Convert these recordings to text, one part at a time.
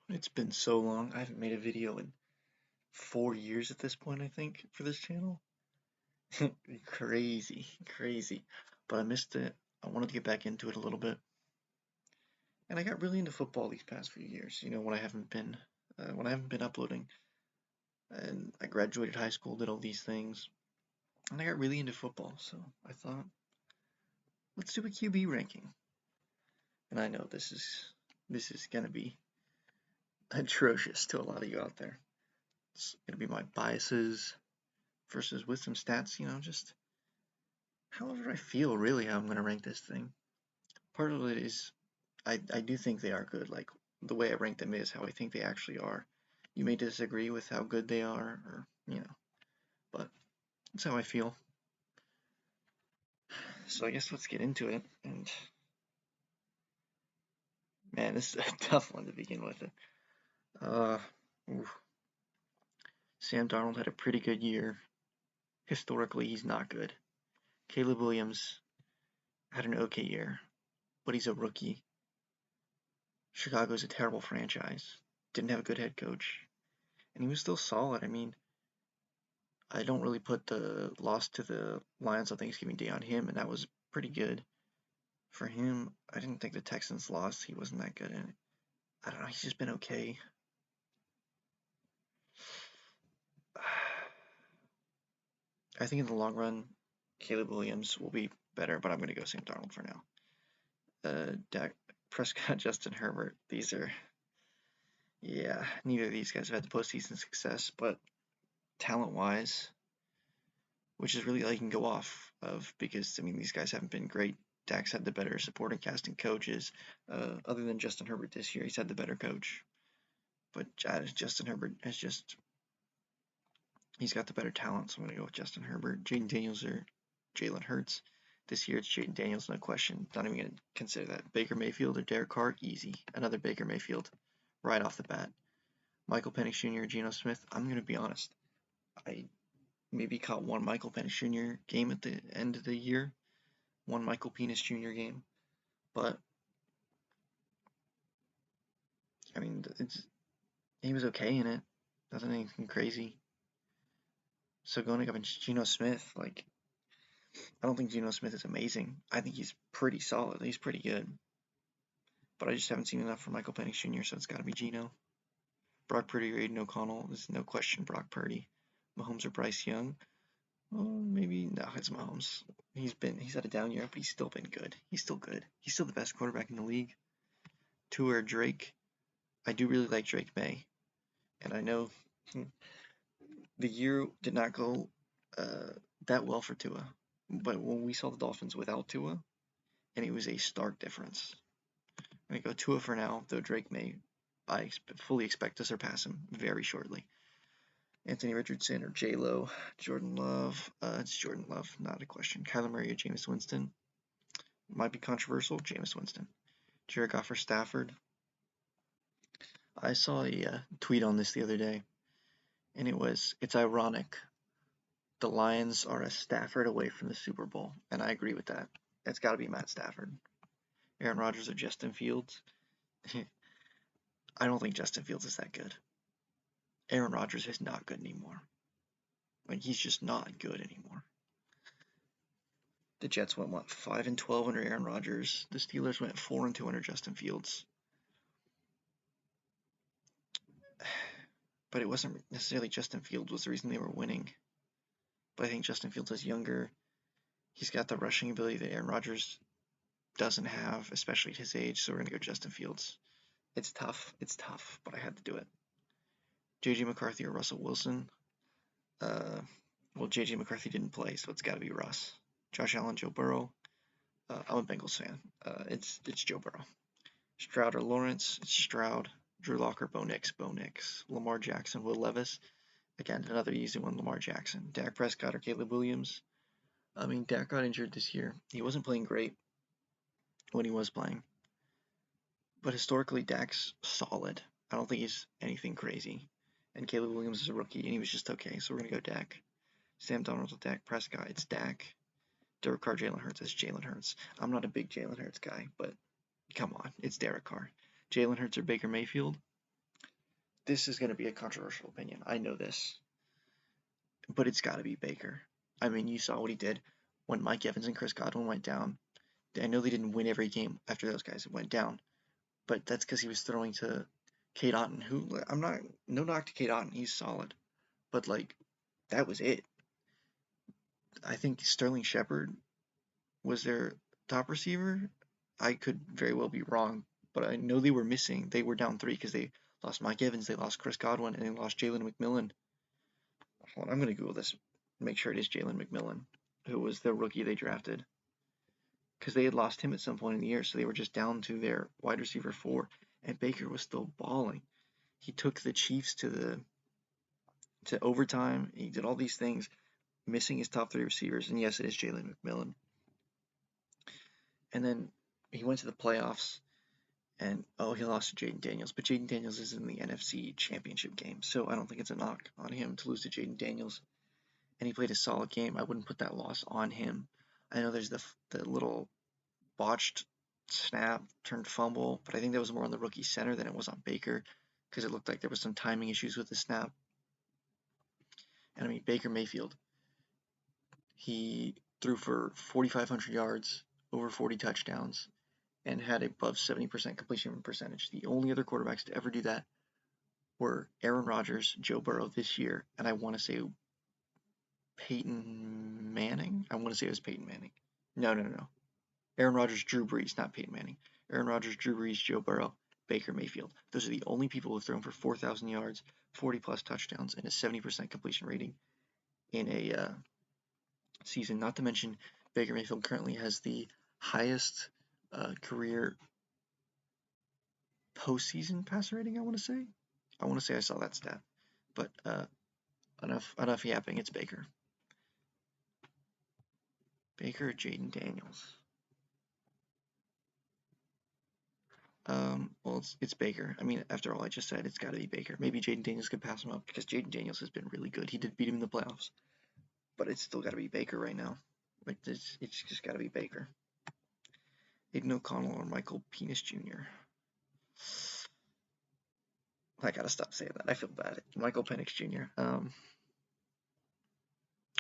It's been so long. I haven't made a video in 4 years at this point, I think, for this channel. Crazy, crazy. But I missed it. I wanted to get back into it a little bit. And I got really into football these past few years, when I haven't been uploading. And I graduated high school, did all these things, and I got really into football. So I thought, let's do a QB ranking. And I know this is gonna be atrocious to a lot of you out there. It's gonna be my biases versus with some stats, just however I feel really how I'm going to rank this thing. Part of it is I do think they are good. Like the way I rank them is how I think they actually are. You may disagree with how good they are, but that's how I feel. So I guess let's get into it. And man, this is a tough one to begin with. Uh, oof. Sam Darnold had a pretty good year. Historically, he's not good. Caleb Williams had an okay year, but he's a rookie. Chicago's a terrible franchise. Didn't have a good head coach, and he was still solid. I mean, I don't really put the loss to the Lions on Thanksgiving Day on him, and that was pretty good for him. I didn't think the Texans lost. He wasn't that good in it. I don't know. He's just been okay. I think in the long run, Caleb Williams will be better, but I'm going to go Sam Darnold for now. Dak Prescott, Justin Herbert. Yeah, neither of these guys have had the postseason success, but talent-wise, which is really all you can go off of because, I mean, these guys haven't been great. Dak's had the better supporting cast and coaches. Other than Justin Herbert this year, he's had the better coach. But Justin Herbert has he's got the better talent, so I'm going to go with Justin Herbert. Jaden Daniels or Jalen Hurts. This year it's Jaden Daniels, no question. Not even going to consider that. Baker Mayfield or Derek Carr, easy. Another Baker Mayfield right off the bat. Michael Penix Jr. or Geno Smith, I'm going to be honest. I maybe caught one Michael Penix Jr. game at the end of the year, one Michael Penix Jr. game, but I mean, he was okay in it. Nothing anything crazy. So going up against Geno Smith, like, I don't think Geno Smith is amazing. I think he's pretty solid. He's pretty good. But I just haven't seen enough from Michael Penix Jr., so it's got to be Geno. Brock Purdy or Aiden O'Connell. There's no question Brock Purdy. Mahomes or Bryce Young. Well, maybe no, it's Mahomes. He's had a down year, but he's still been good. He's still good. He's still the best quarterback in the league. Tua or Drake. I do really like Drake May, and I know the year did not go that well for Tua. But when we saw the Dolphins without Tua, and it was a stark difference. I'm going to go Tua for now, though Drake may, fully expect to surpass him very shortly. Anthony Richardson or J-Lo, Jordan Love. It's Jordan Love, not a question. Kyler Murray or Jameis Winston. Might be controversial, Jameis Winston. Jared Goff or Stafford. I saw a tweet on this the other day, and it's ironic. The Lions are a Stafford away from the Super Bowl, and I agree with that. It's got to be Matt Stafford. Aaron Rodgers or Justin Fields. I don't think Justin Fields is that good. Aaron Rodgers is not good anymore. Like, he's just not good anymore. The Jets went, 5-12 under Aaron Rodgers. The Steelers went 4-2 under Justin Fields. But it wasn't necessarily Justin Fields was the reason they were winning. But I think Justin Fields is younger. He's got the rushing ability that Aaron Rodgers doesn't have, especially at his age. So we're going to go Justin Fields. It's tough, but I had to do it. J.J. McCarthy or Russell Wilson. Well, J.J. McCarthy didn't play, so it's got to be Russ. Josh Allen, Joe Burrow. I'm a Bengals fan. It's Joe Burrow. Stroud or Lawrence. It's Stroud. Drew Lock or Bo Nix. Lamar Jackson, Will Levis. Again, another easy one, Lamar Jackson. Dak Prescott or Caleb Williams. I mean, Dak got injured this year. He wasn't playing great when he was playing. But historically, Dak's solid. I don't think he's anything crazy. And Caleb Williams is a rookie, and he was just okay. So we're going to go Dak. Sam Darnold with Dak Prescott. It's Dak. Derek Carr, Jalen Hurts. It's Jalen Hurts. I'm not a big Jalen Hurts guy, but come on. It's Derek Carr. Jalen Hurts or Baker Mayfield. this is going to be a controversial opinion. I know this, but it's got to be Baker. I mean, you saw what he did when Mike Evans and Chris Godwin went down. I know they didn't win every game after those guys went down, but that's because he was throwing to Kate Otten, who I'm not, no knock to Kate Otten, he's solid, but like that was it. I think Sterling Shepard was their top receiver. I could very well be wrong, but I know they were missing. They were down three because they lost Mike Evans, they lost Chris Godwin, and they lost Jalen McMillan. Hold on, I'm gonna Google this, make sure it is Jalen McMillan, who was the rookie they drafted, because they had lost him at some point in the year, so they were just down to their wide receiver four, and Baker was still balling. He took the Chiefs to overtime. He did all these things, missing his top three receivers, and yes, it is Jalen McMillan. And then he went to the playoffs, and he lost to Jaden Daniels, but Jaden Daniels is in the NFC Championship game, so I don't think it's a knock on him to lose to Jaden Daniels. And he played a solid game. I wouldn't put that loss on him. I know there's the little botched snap turned fumble, but I think that was more on the rookie center than it was on Baker because it looked like there was some timing issues with the snap. And I mean, Baker Mayfield, he threw for 4,500 yards, over 40 touchdowns, and had above 70% completion percentage. The only other quarterbacks to ever do that were Aaron Rodgers, Joe Burrow this year, and I want to say Peyton Manning. I want to say it was Peyton Manning. No. Aaron Rodgers, Drew Brees, not Peyton Manning. Aaron Rodgers, Drew Brees, Joe Burrow, Baker Mayfield. Those are the only people who have thrown for 4,000 yards, 40 plus touchdowns, and a 70% completion rating in a season. Not to mention, Baker Mayfield currently has the highest career postseason passer rating. I want to say. I saw that stat, but enough yapping. It's Baker. Baker or Jaden Daniels. Well, it's Baker. I mean, after all I just said, it's got to be Baker. Maybe Jaden Daniels could pass him up because Jaden Daniels has been really good. He did beat him in the playoffs, but it's still got to be Baker right now. Like it's just got to be Baker. Aiden O'Connell or Michael Penis Jr. I gotta stop saying that. I feel bad. Michael Penix Jr.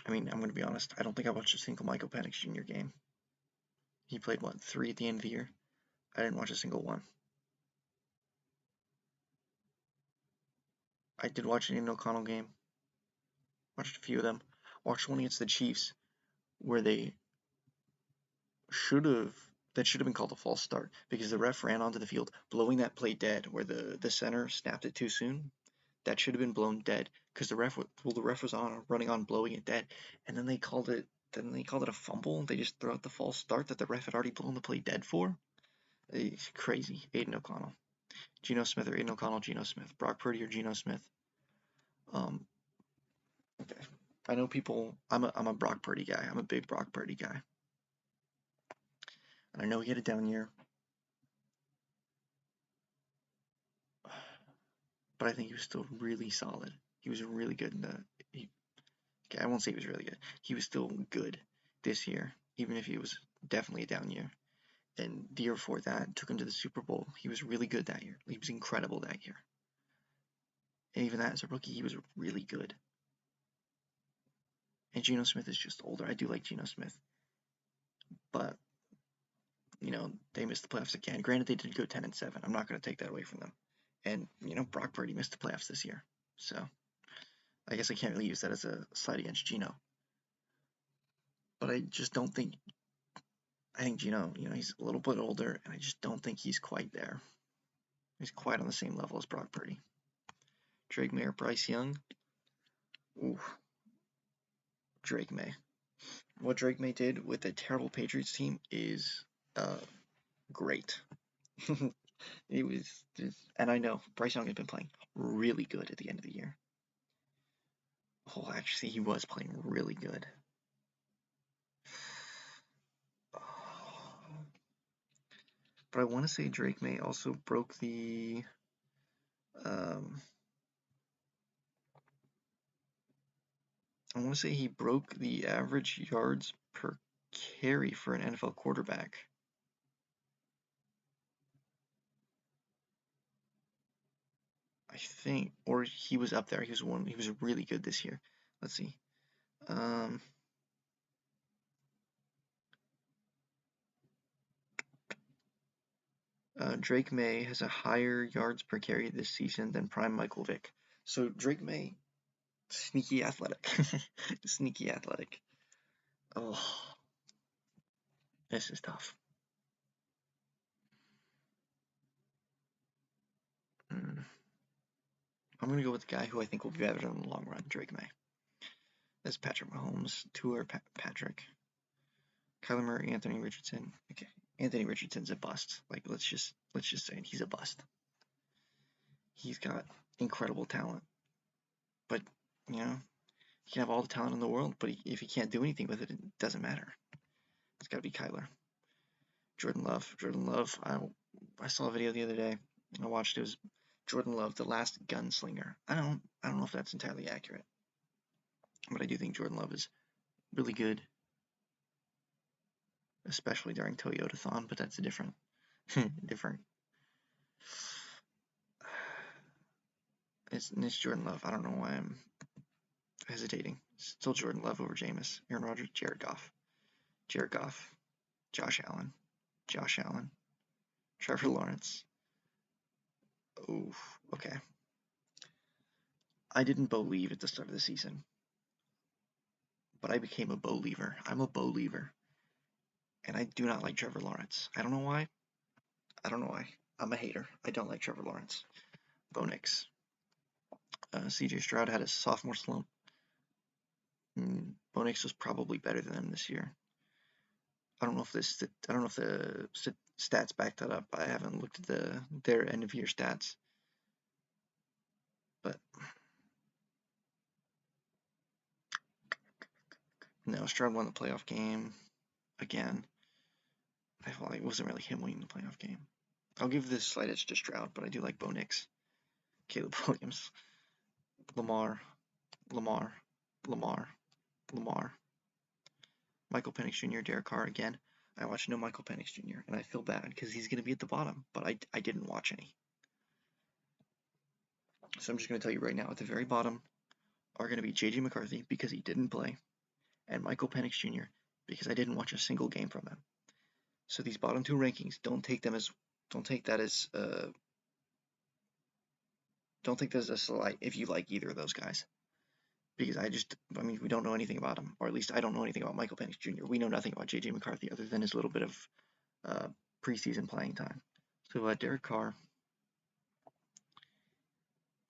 I mean, I'm gonna be honest. I don't think I watched a single Michael Penix Jr. game. He played what, 3 at the end of the year? I didn't watch a single one. I did watch an Aiden O'Connell game. Watched a few of them. Watched one against the Chiefs where they should have that should have been called a false start because the ref ran onto the field blowing that play dead where the center snapped it too soon. That should have been blown dead because the ref was on running on blowing it dead, and then they called it a fumble. They just threw out the false start that the ref had already blown the play dead for. It's crazy. Aiden O'Connell, Geno Smith or Aiden O'Connell, Geno Smith, Brock Purdy or Geno Smith. Okay. I know people. I'm a Brock Purdy guy. I'm a big Brock Purdy guy. And I know he had a down year, but I think he was still really solid. He was really good okay, I won't say he was really good. He was still good this year, even if he was definitely a down year. And the year before that took him to the Super Bowl. He was really good that year. He was incredible that year. And even that as a rookie, he was really good. And Geno Smith is just older. I do like Geno Smith. But, they missed the playoffs again. Granted, they did go 10-7. I'm not going to take that away from them. And, Brock Purdy missed the playoffs this year. So, I guess I can't really use that as a slight against Geno. But I just don't think. I think Geno, he's a little bit older, and I just don't think he's quite there. He's quite on the same level as Brock Purdy. Drake May or Bryce Young? Ooh, Drake May. What Drake May did with a terrible Patriots team is great. It was just, and I know Bryce Young has been playing really good at the end of the year. Oh, actually, he was playing really good. But I want to say Drake May also broke the I want to say he broke the average yards per carry for an NFL quarterback. I think, or he was up there. He was one. He was really good this year. Let's see. Um, Drake May has a higher yards per carry this season than prime Michael Vick. So Drake May, sneaky athletic, sneaky athletic. Oh, this is tough. Mm. I'm gonna go with the guy who I think will be better in the long run, Drake May. That's Patrick Mahomes, Tour Patrick, Kyler Murray, Anthony Richardson. Okay, Anthony Richardson's a bust. Like let's just say he's a bust. He's got incredible talent, but you know he can have all the talent in the world, but if he can't do anything with it, it doesn't matter. It's got to be Kyler. Jordan Love. Jordan Love. I saw a video the other day. I watched it. It was Jordan Love, the last gunslinger. I don't know if that's entirely accurate, but I do think Jordan Love is really good, especially during Toyotathon. But that's a different different. It's Jordan Love. I don't know why I'm hesitating. Still Jordan Love over Jameis, Aaron Rodgers, Jared Goff, Josh Allen, Josh Allen, Trevor Lawrence. Oof. Okay. I didn't believe at the start of the season, but I became a believer. I'm a believer, and I do not like Trevor Lawrence. I don't know why. I don't know why. I'm a hater. I don't like Trevor Lawrence. Bo Nix. CJ Stroud had a sophomore slump. Bo Nix was probably better than him this year. I don't know if the stats back that up. I haven't looked at their end of year stats, but no, Stroud won the playoff game again. I feel like it wasn't really him winning the playoff game. I'll give this slight edge to Stroud, but I do like Bo Nix, Caleb Williams, Lamar, Lamar, Lamar, Lamar, Michael Penix Jr., Derek Carr again. I watched no Michael Penix Jr. and I feel bad because he's going to be at the bottom, but I didn't watch any. So I'm just going to tell you right now, at the very bottom are going to be J.J. McCarthy because he didn't play, and Michael Penix Jr. because I didn't watch a single game from him. So these bottom two rankings, don't take that as a slight if you like either of those guys. Because we don't know anything about him, or at least I don't know anything about Michael Penix Jr. We know nothing about J.J. McCarthy other than his little bit of preseason playing time. So Derek Carr,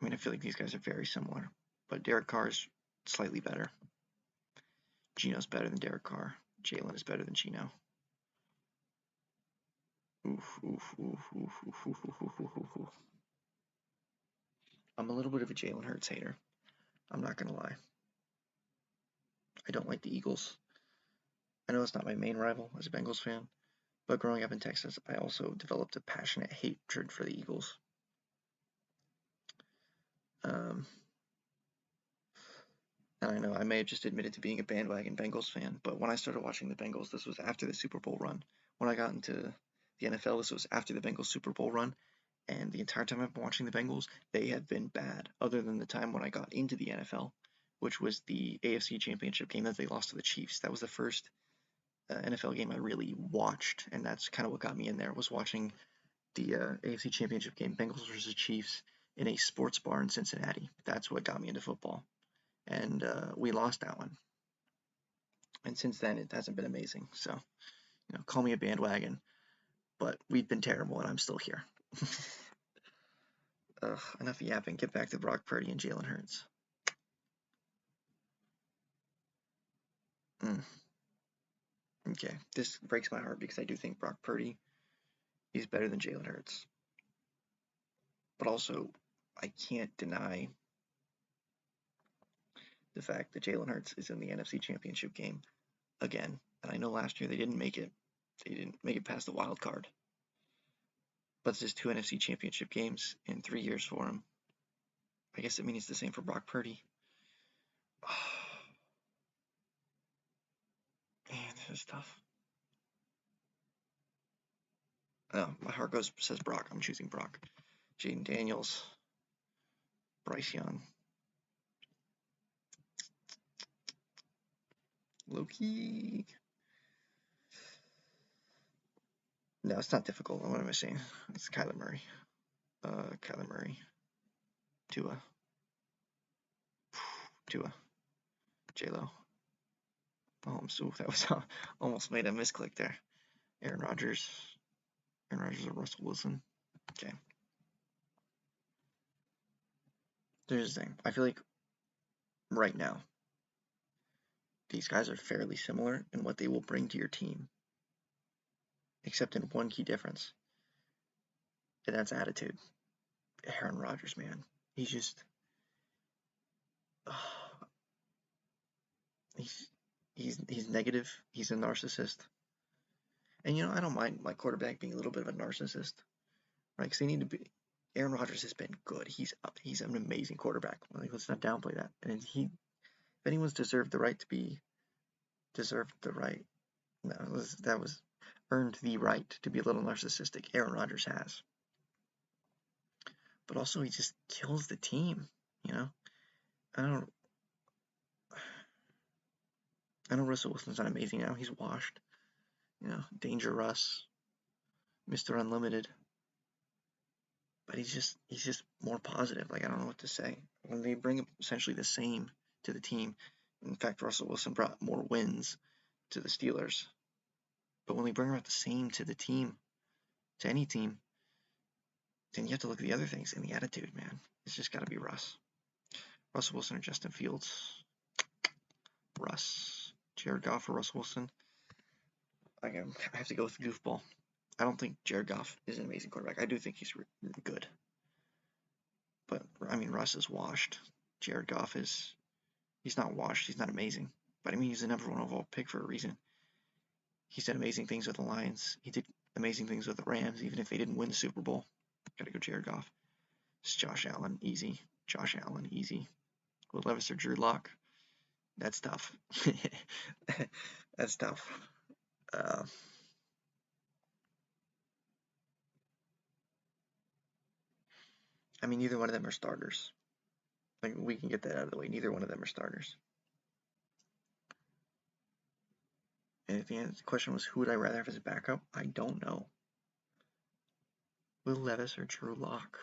I feel like these guys are very similar, but Derek Carr is slightly better. Geno's better than Derek Carr. Jalen is better than Geno. Oof, oof, oof, oof, oof, oof, oof, oof, oof, oof. I'm a little bit of a Jalen Hurts hater. I'm not gonna lie. I don't like the Eagles. I know it's not my main rival as a Bengals fan, but growing up in Texas, I also developed a passionate hatred for the Eagles. Um, and I know I may have just admitted to being a bandwagon Bengals fan, but when I started watching the Bengals, this was after the Super Bowl run. When I got into the NFL, this was after the Bengals Super Bowl run, and the entire time I've been watching the Bengals, they have been bad, other than the time when I got into the NFL, which was the AFC Championship game that they lost to the Chiefs. That was the first NFL game I really watched, and that's kind of what got me in there, was watching the AFC Championship game, Bengals versus Chiefs, in a sports bar in Cincinnati. That's what got me into football, and we lost that one. And since then, it hasn't been amazing. So, call me a bandwagon, but we've been terrible, and I'm still here. Ugh, enough yapping. Get back to Brock Purdy and Jalen Hurts. Okay, this breaks my heart because I do think Brock Purdy is better than Jalen Hurts. But also, I can't deny the fact that Jalen Hurts is in the NFC Championship game again. And I know last year they didn't make it. They didn't make it past the wild card. But it's just 2 NFC Championship games in 3 years for him. I guess it means the same for Brock Purdy. Man, this is tough. Oh, my heart says Brock. I'm choosing Brock. Jaden Daniels. Bryce Young. Loki. No, it's not difficult. What am I saying? It's Kyler Murray. Kyler Murray. Tua. J-Lo. Oh, that was almost made a misclick there. Aaron Rodgers. Aaron Rodgers or Russell Wilson. Okay. Here's the thing. I feel like right now, these guys are fairly similar in what they will bring to your team, except in one key difference, and that's attitude. Aaron Rodgers, man, he's just, he's negative. He's a narcissist, and I don't mind my quarterback being a little bit of a narcissist, right? Because they need to be. Aaron Rodgers has been good. He's an amazing quarterback. Like, let's not downplay that. And if anyone's deserved the right, no, that was earned the right to be a little narcissistic. Aaron Rodgers has. But also he just kills the team, you know? I don't I know Russell Wilson's not amazing now. He's washed. Danger Russ, Mr. Unlimited. But he's just more positive. Like, I don't know what to say. When they bring essentially the same to the team, in fact, Russell Wilson brought more wins to the Steelers. But when they bring about the same to the team, to any team, then you have to look at the other things. And the attitude, man. It's just got to be Russ. Russell Wilson or Justin Fields. Russ. Jared Goff or Russell Wilson. I have to go with goofball. I don't think Jared Goff is an amazing quarterback. I do think he's good. But, I mean, Russ is washed. Jared Goff he's not washed. He's not amazing. But, I mean, he's the number one overall pick for a reason. He's done amazing things with the Lions. He did amazing things with the Rams, even if they didn't win the Super Bowl. Gotta go Jared Goff. It's Josh Allen, easy. Josh Allen, easy. Will Levis or Drew Lock? That's tough. That's tough. I mean, neither one of them are starters. Like, we can get that out of the way. Neither one of them are starters. And at the end, the question was, who would I rather have as a backup? I don't know. Will Levis or Drew Lock?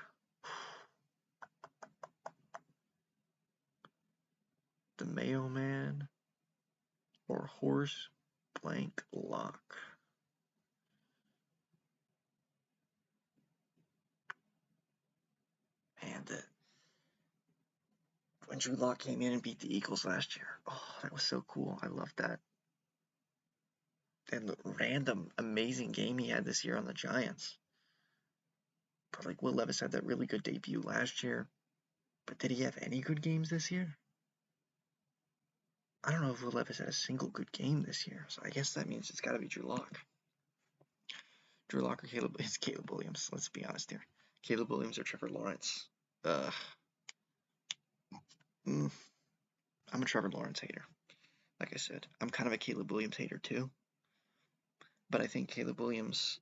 The Mayo Man or Horse Blank Lock? Man, when Drew Lock came in and beat the Eagles last year, oh, that was so cool. I loved that. And the random, amazing game he had this year on the Giants. But, like, Will Levis had that really good debut last year. But did he have any good games this year? I don't know if Will Levis had a single good game this year. So I guess that means it's got to be Drew Lock. Drew Lock or it's Caleb Williams. Let's be honest here. Caleb Williams or Trevor Lawrence. I'm a Trevor Lawrence hater. Like I said, I'm kind of a Caleb Williams hater too. But I think Caleb Williams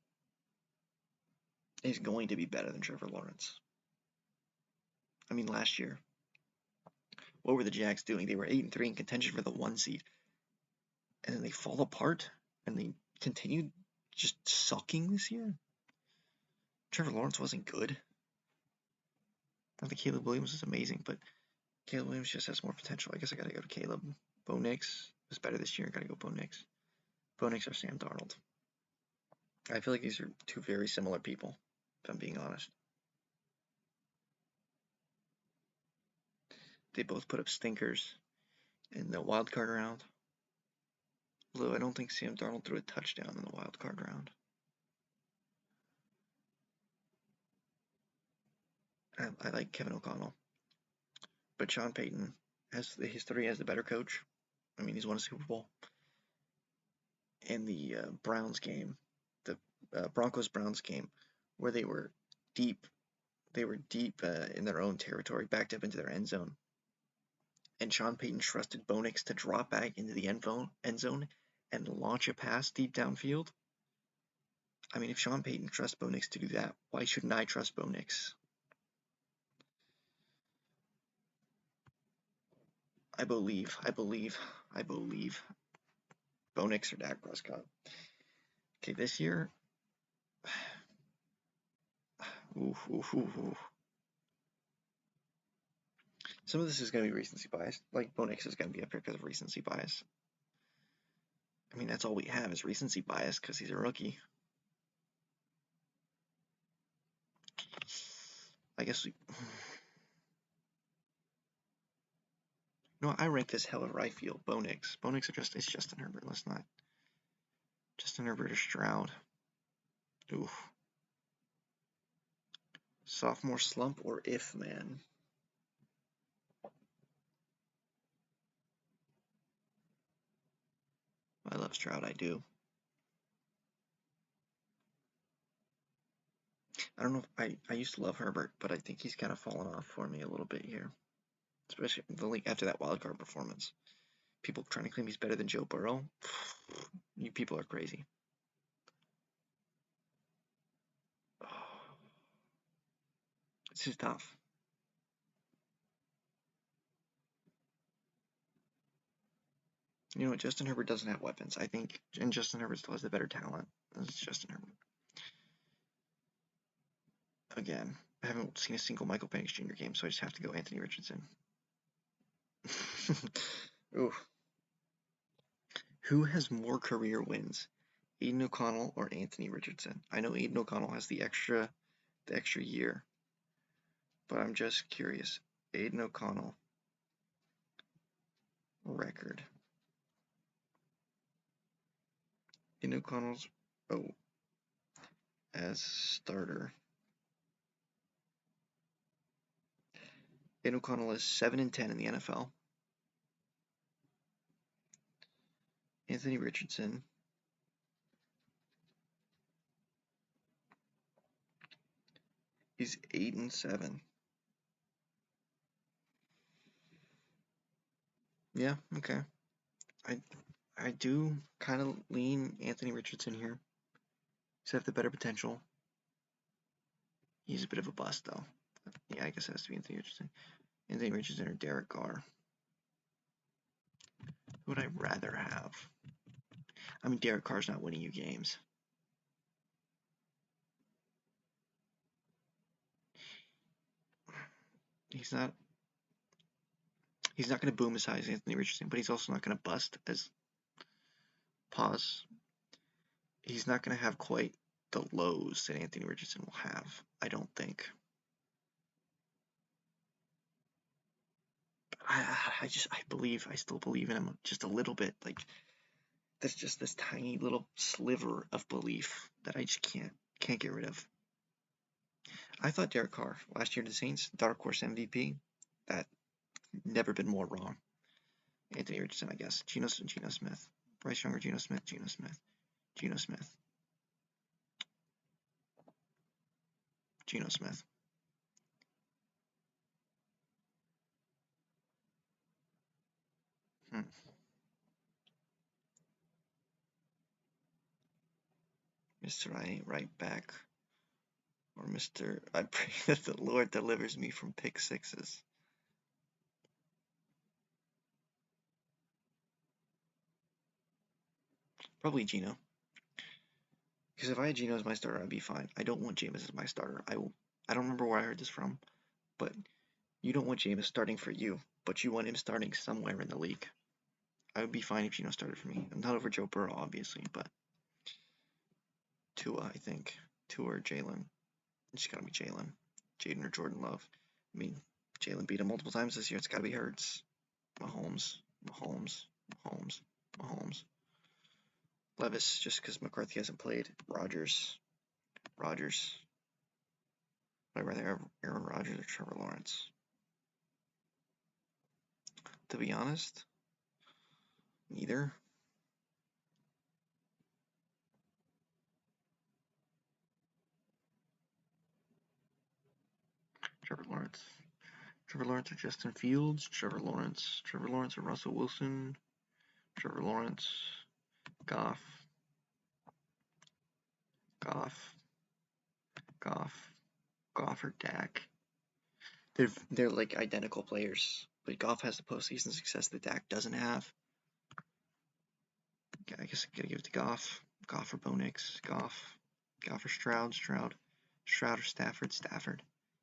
is going to be better than Trevor Lawrence. I mean, last year, what were the Jags doing? They were 8-3 in contention for the 1 seed. And then they fall apart and they continued just sucking this year. Trevor Lawrence wasn't good. I think Caleb Williams is amazing, but Caleb Williams just has more potential. I guess I gotta go to Caleb. Bo Nix was better this year. Gotta go Bo Nix. Bo Nix or Sam Darnold. I feel like these are two very similar people, if I'm being honest. They both put up stinkers in the wild card round. Although I don't think Sam Darnold threw a touchdown in the wild card round. I like Kevin O'Connell. But Sean Payton has the history as the better coach. I mean, he's won a Super Bowl. And the Browns game, the Broncos-Browns game, where they were deep in their own territory, backed up into their end zone. And Sean Payton trusted Bo Nix to drop back into the end zone and launch a pass deep downfield. I mean, if Sean Payton trusts Bo Nix to do that, why shouldn't I trust Bo Nix? I believe. Bo Nix or Dak Prescott. Okay, this year, ooh. Some of this is going to be recency bias. Like, Bo Nix is going to be up here because of recency bias. I mean, that's all we have is recency bias because he's a rookie. I guess we... No, I rank this hell of right field. Bo Nix. Bo Nix it's Justin Herbert. Let's not. Justin Herbert or Stroud. Oof. Sophomore slump or if, man. I love Stroud, I do. I don't know if I used to love Herbert, but I think he's kind of fallen off for me a little bit here. Especially the league after that wild card performance. People trying to claim he's better than Joe Burrow. You people are crazy. This is tough. You know what? Justin Herbert doesn't have weapons. I think, and Justin Herbert still has the better talent. It's Justin Herbert. Again, I haven't seen a single Michael Penix Jr. game, so I just have to go Anthony Richardson. Ooh. Who has more career wins, Aiden O'Connell or Anthony Richardson? I know Aiden O'Connell has the extra year, but I'm just curious. Aiden O'Connell record. Aiden O'Connell's as starter. Aiden O'Connell is 7-10 in the NFL. Anthony Richardson is 8-7. Yeah, okay. I do kind of lean Anthony Richardson here. He's have the better potential. He's a bit of a bust though. Yeah, I guess it has to be Anthony Richardson. Anthony Richardson or Derek Carr. Who would I rather have? I mean, Derek Carr's not winning you games. He's not. He's not going to boom as high as Anthony Richardson, but he's also not going to bust as pause. He's not going to have quite the lows that Anthony Richardson will have. I don't think. I still believe in him just a little bit. Like there's just this tiny little sliver of belief that I just can't get rid of. I thought Derek Carr last year to the Saints, dark horse MVP. That never been more wrong. Anthony Richardson, I guess. Geno Smith. Bryce Younger, Geno Smith. Geno Smith. Hmm. Mr. I ain't right back. Or Mr. I pray that the Lord delivers me from pick sixes. Probably Geno. Because if I had Geno as my starter, I'd be fine. I don't want Jameis as my starter. I don't remember where I heard this from, but you don't want Jameis starting for you, but you want him starting somewhere in the league. I would be fine if Geno started for me. I'm not over Joe Burrow, obviously, but Tua, I think. Tua or Jalen. It's gotta be Jalen. Jaden or Jordan Love. I mean, Jalen beat him multiple times this year. It's gotta be Hurts. Mahomes. Levis, just because McCarthy hasn't played. Rodgers. I'd rather have Aaron Rodgers or Trevor Lawrence. To be honest, neither. Trevor Lawrence. Trevor Lawrence or Justin Fields. Trevor Lawrence or Russell Wilson. Trevor Lawrence. Goff. Goff or Dak. They're like identical players. but Goff has the postseason success that Dak doesn't have. I guess I gotta give it to Goff. Goff or Bo Nix. Goff. Goff or Stroud. Stroud. Stroud or Stafford. Stafford.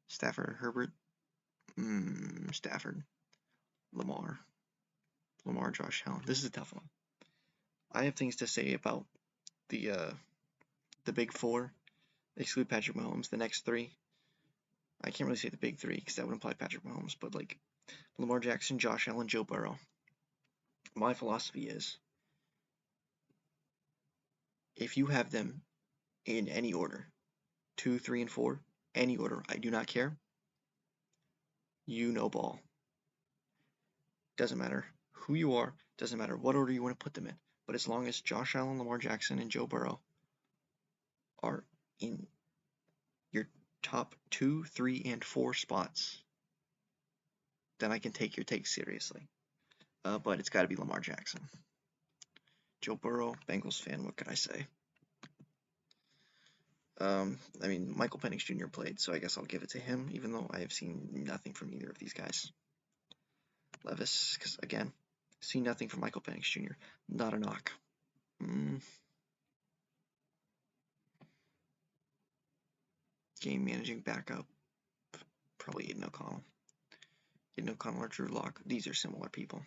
Stafford or Herbert. Stafford. Lamar. Lamar. Josh Allen. This is a tough one. I have things to say about the big four. Exclude Patrick Mahomes. The next three. I can't really say the big three because that would imply Patrick Mahomes, but like Lamar Jackson, Josh Allen, Joe Burrow. My philosophy is if you have them in any order, 2, 3, and 4, any order, I do not care. You know ball. Doesn't matter who you are, doesn't matter what order you want to put them in. But as long as Josh Allen, Lamar Jackson, and Joe Burrow are in your top 2, 3, and 4 spots, then I can take your take seriously. But it's got to be Lamar Jackson. Joe Burrow, Bengals fan, what can I say? I mean, Michael Penix Jr. played, so I guess I'll give it to him, even though I have seen nothing from either of these guys. Levis, because again, see nothing from Michael Penix Jr. Not a knock. Game managing backup, probably Aiden O'Connell. Aiden O'Connell or Drew Lock. These are similar people.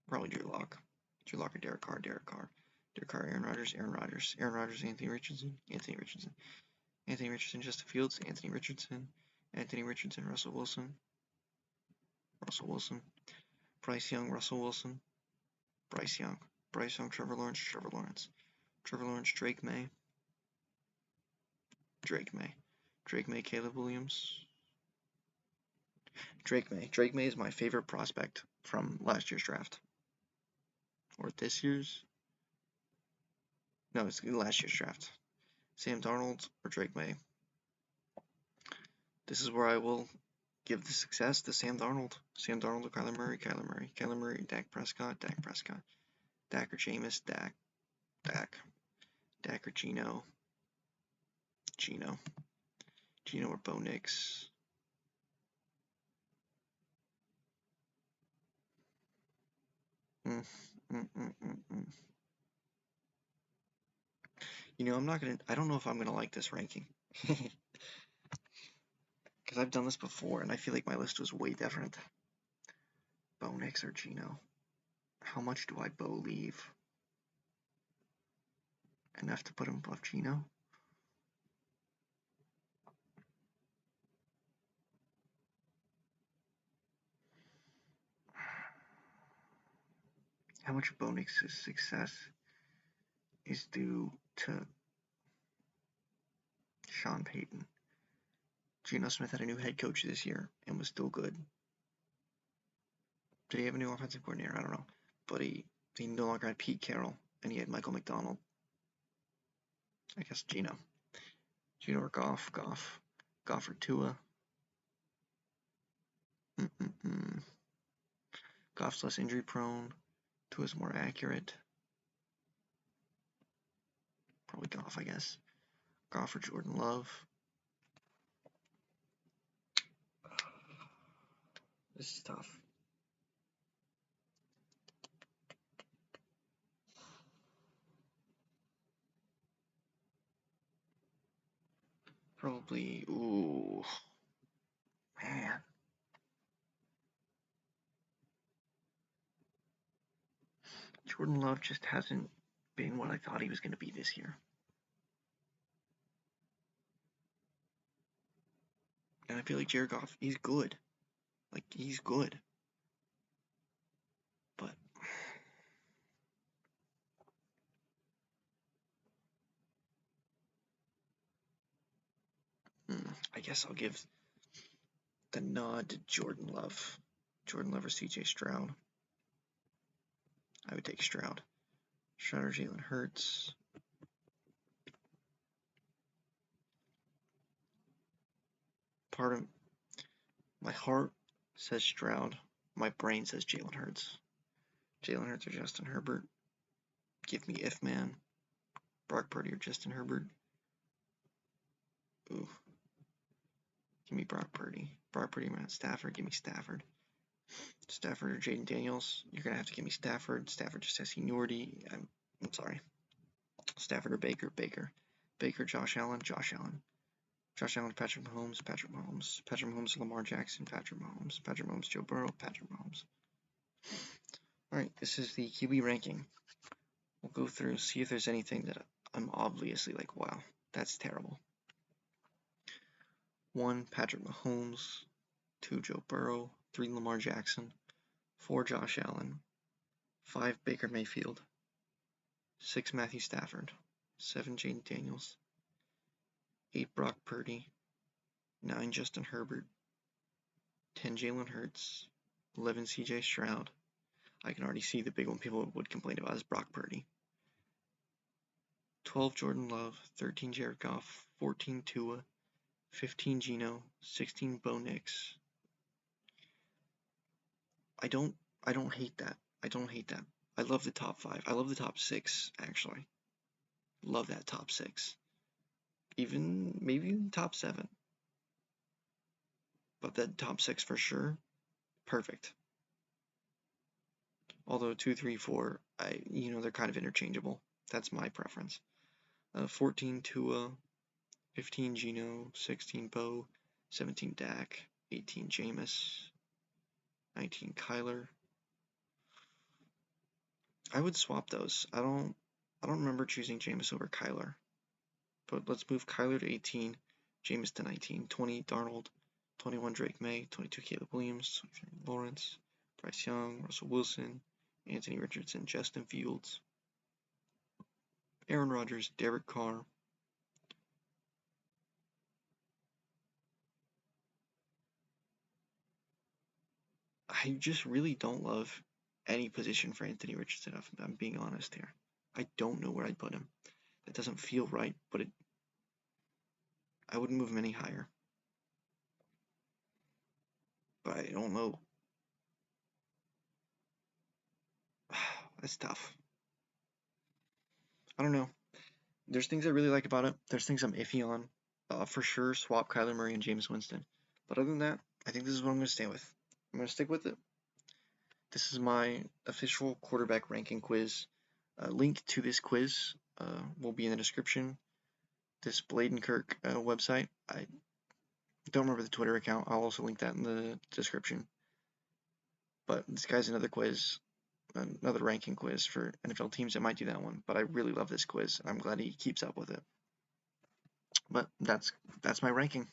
Probably Drew Lock. Drew Lock or Derek Carr. Derek Carr. Derek Carr, Aaron Rodgers. Aaron Rodgers. Aaron Rodgers, Anthony Richardson. Anthony Richardson. Anthony Richardson, Justin Fields. Anthony Richardson. Anthony Richardson, Russell Wilson. Russell Wilson. Bryce Young, Russell Wilson. Bryce Young. Bryce Young, Trevor Lawrence. Trevor Lawrence. Trevor Lawrence, Drake May. Drake May. Drake May, Caleb Williams. Drake May. Drake May is my favorite prospect from last year's draft. Or this year's? No, it's last year's draft. Sam Darnold or Drake May. This is where I will give the success to Sam Darnold. Sam Darnold or Kyler Murray. Kyler Murray. Kyler Murray. Dak Prescott. Dak Prescott. Dak or Jameis. Dak. Dak. Dak or Geno. Geno. Geno or Bo Nix. You know, I don't know if I'm gonna like this ranking. Because I've done this before, and I feel like my list was way different. Bo Nix or Geno. How much do I Bo leave? Enough to put him above Geno? How much Bo Nix's success is due to Sean Payton? Geno Smith had a new head coach this year and was still good. Did he have a new offensive coordinator? I don't know. But he no longer had Pete Carroll, and he had Michael McDonald. I guess Geno. Geno or Goff? Goff. Goff or Tua? Goff's less injury prone. Tua's more accurate. Probably Goff, I guess. Goff or Jordan Love? This is tough. Probably, ooh, man. Jordan Love just hasn't been what I thought he was going to be this year. And I feel like Jared Goff, he's good. Like, he's good. But I guess I'll give the nod to Jordan Love. Jordan Love or CJ Stroud. I would take Stroud. Stroud or Jalen Hurts. Part of my heart says Stroud. My brain says Jalen Hurts. Jalen Hurts or Justin Herbert. Give me if man. Brock Purdy or Justin Herbert. Ooh. Give Give me Brock Purdy. Brock Purdy, Matt Stafford. Give me Stafford. Stafford or Jaden Daniels. You're going to have to give me Stafford. Stafford just has seniority. I'm sorry. Stafford or Baker. Baker. Baker, Josh Allen. Josh Allen. Josh Allen, Patrick Mahomes. Patrick Mahomes. Patrick Mahomes, Lamar Jackson. Patrick Mahomes. Patrick Mahomes, Joe Burrow. Patrick Mahomes. Alright, this is the QB ranking. We'll go through and see if there's anything that I'm obviously like, wow, that's terrible. 1, Patrick Mahomes. 2, Joe Burrow. 3, Lamar Jackson. 4, Josh Allen. 5, Baker Mayfield. 6, Matthew Stafford. 7, Jaden Daniels. 8, Brock Purdy. 9, Justin Herbert. 10, Jalen Hurts. 11, CJ Stroud. I can already see the big one people would complain about is Brock Purdy. 12, Jordan Love. 13, Jared Goff. 14, Tua. 15, Geno. 16, Bo Nix. I don't hate that. I don't hate that. I love the top 5. I love the top 6, actually. Love that top 6. Even maybe top 7. But that top 6 for sure, perfect. Although 2, 3, 4, they're kind of interchangeable. That's my preference. 14, Tua. 15, Geno. 16, Bo. 17, Dak. 18, Jameis. 19, Kyler. I would swap those. I don't remember choosing Jameis over Kyler. But let's move Kyler to 18, Jameis to 19, 20, Darnold, 21, Drake May, 22, Caleb Williams, 23, Lawrence, Bryce Young, Russell Wilson, Anthony Richardson, Justin Fields, Aaron Rodgers, Derek Carr. I just really don't love any position for Anthony Richardson, if I'm being honest here. I don't know where I'd put him. That doesn't feel right, but I wouldn't move him any higher. But I don't know. That's tough. I don't know. There's things I really like about it. There's things I'm iffy on. For sure, swap Kyler Murray and Jameis Winston. But other than that, I think this is what I'm going to stay with. I'm going to stick with it. This is my official quarterback ranking quiz. Link to this quiz will be in the description. This Bladenkirk website. I don't remember the Twitter account. I'll also link that in the description. But this guy's another quiz, another ranking quiz for NFL teams. I might do that one, but I really love this quiz, and I'm glad he keeps up with it. But that's my ranking.